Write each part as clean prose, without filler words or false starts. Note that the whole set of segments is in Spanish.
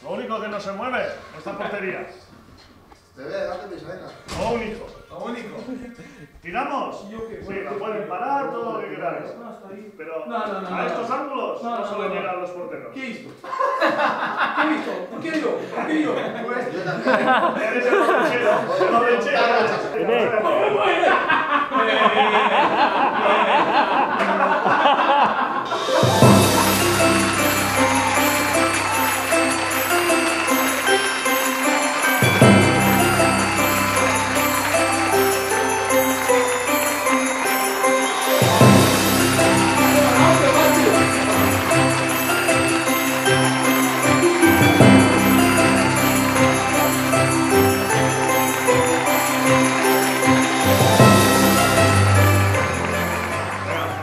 Lo único que no se mueve, esta portería. Te ve, date prisa, venga. Lo único. Lo único. ¿Tiramos? Sí, la pueden parar todo lo que queráis. Pero a estos ángulos no suelen llegar los porteros. ¿Qué he visto? ¿Qué he visto? ¿Por qué yo? ¿Por qué yo? Pues yo también. Eres el borrachero. El borrachero.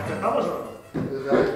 ¿Empezamos o no? Desde ahí.